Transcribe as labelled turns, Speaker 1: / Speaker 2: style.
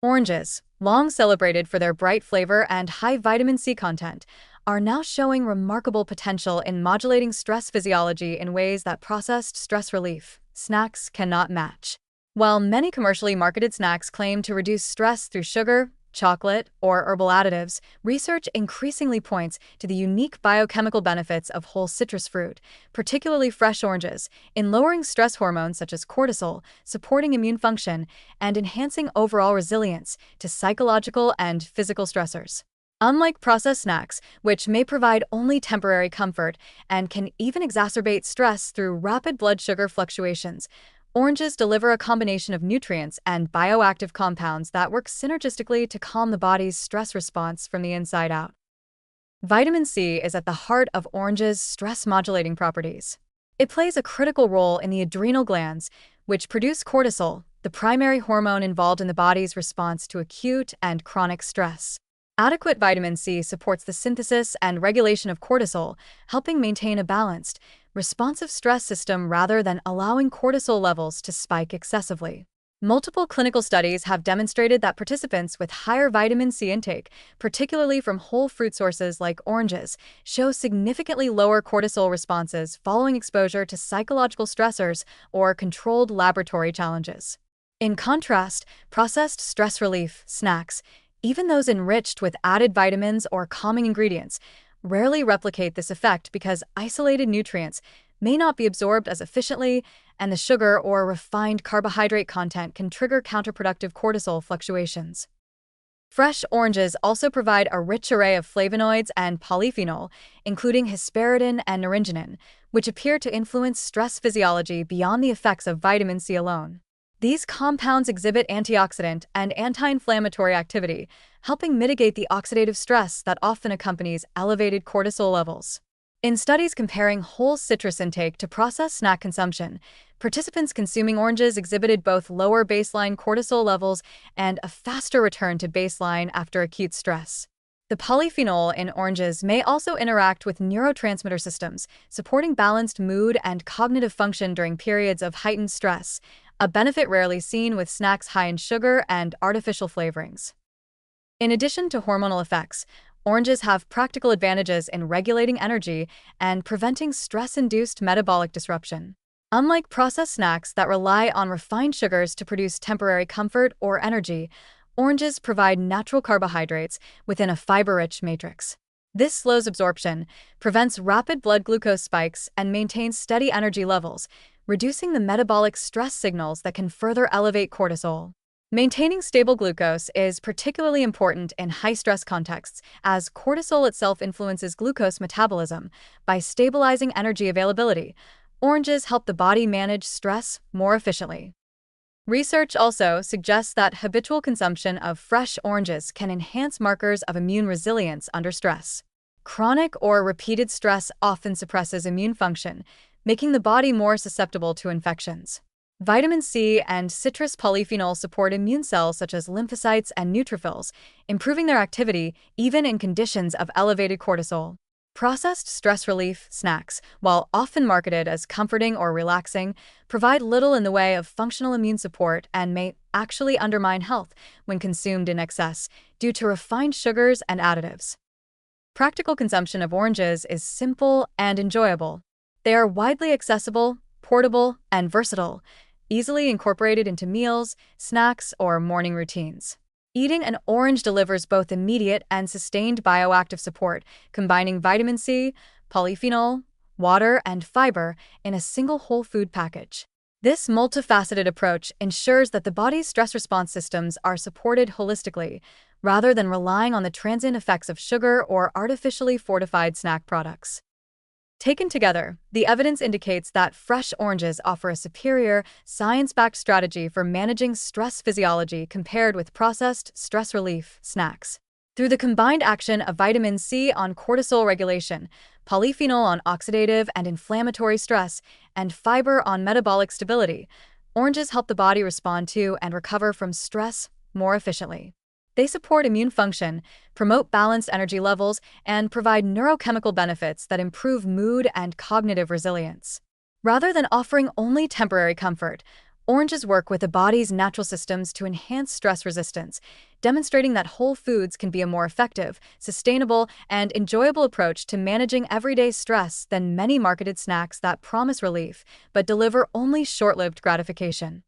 Speaker 1: Oranges, long celebrated for their bright flavor and high vitamin C content, are now showing remarkable potential in modulating stress physiology in ways that processed stress relief snacks cannot match. While many commercially marketed snacks claim to reduce stress through sugar, chocolate, or herbal additives, research increasingly points to the unique biochemical benefits of whole citrus fruit, particularly fresh oranges, in lowering stress hormones such as cortisol, supporting immune function, and enhancing overall resilience to psychological and physical stressors. Unlike processed snacks, which may provide only temporary comfort and can even exacerbate stress through rapid blood sugar fluctuations, oranges deliver a combination of nutrients and bioactive compounds that work synergistically to calm the body's stress response from the inside out. Vitamin C is at the heart of oranges' stress-modulating properties. It plays a critical role in the adrenal glands, which produce cortisol, the primary hormone involved in the body's response to acute and chronic stress. Adequate vitamin C supports the synthesis and regulation of cortisol, helping maintain a balanced, responsive stress system rather than allowing cortisol levels to spike excessively. Multiple clinical studies have demonstrated that participants with higher vitamin C intake, particularly from whole fruit sources like oranges, show significantly lower cortisol responses following exposure to psychological stressors or controlled laboratory challenges. In contrast, processed stress relief snacks, even those enriched with added vitamins or calming ingredients, rarely replicate this effect because isolated nutrients may not be absorbed as efficiently, and the sugar or refined carbohydrate content can trigger counterproductive cortisol fluctuations. Fresh oranges also provide a rich array of flavonoids and polyphenol, including hesperidin and naringenin, which appear to influence stress physiology beyond the effects of vitamin C alone. These compounds exhibit antioxidant and anti-inflammatory activity, helping mitigate the oxidative stress that often accompanies elevated cortisol levels. In studies comparing whole citrus intake to processed snack consumption, participants consuming oranges exhibited both lower baseline cortisol levels and a faster return to baseline after acute stress. The polyphenol in oranges may also interact with neurotransmitter systems, supporting balanced mood and cognitive function during periods of heightened stress, a benefit rarely seen with snacks high in sugar and artificial flavorings. In addition to hormonal effects, oranges have practical advantages in regulating energy and preventing stress-induced metabolic disruption. Unlike processed snacks that rely on refined sugars to produce temporary comfort or energy, oranges provide natural carbohydrates within a fiber-rich matrix. This slows absorption, prevents rapid blood glucose spikes, and maintains steady energy levels, reducing the metabolic stress signals that can further elevate cortisol. Maintaining stable glucose is particularly important in high-stress contexts, as cortisol itself influences glucose metabolism. By stabilizing energy availability, oranges help the body manage stress more efficiently. Research also suggests that habitual consumption of fresh oranges can enhance markers of immune resilience under stress. Chronic or repeated stress often suppresses immune function, making the body more susceptible to infections. Vitamin C and citrus polyphenol support immune cells such as lymphocytes and neutrophils, improving their activity even in conditions of elevated cortisol. Processed stress relief snacks, while often marketed as comforting or relaxing, provide little in the way of functional immune support and may actually undermine health when consumed in excess due to refined sugars and additives. Practical consumption of oranges is simple and enjoyable. They are widely accessible, portable, and versatile, easily incorporated into meals, snacks, or morning routines. Eating an orange delivers both immediate and sustained bioactive support, combining vitamin C, polyphenol, water, and fiber in a single whole food package. This multifaceted approach ensures that the body's stress response systems are supported holistically, rather than relying on the transient effects of sugar or artificially fortified snack products. Taken together, the evidence indicates that fresh oranges offer a superior, science-backed strategy for managing stress physiology compared with processed stress relief snacks. Through the combined action of vitamin C on cortisol regulation, polyphenol on oxidative and inflammatory stress, and fiber on metabolic stability, oranges help the body respond to and recover from stress more efficiently. They support immune function, promote balanced energy levels, and provide neurochemical benefits that improve mood and cognitive resilience. Rather than offering only temporary comfort, Oranges work with the body's natural systems to enhance stress resistance, demonstrating that whole foods can be a more effective, sustainable, and enjoyable approach to managing everyday stress than many marketed snacks that promise relief but deliver only short-lived gratification.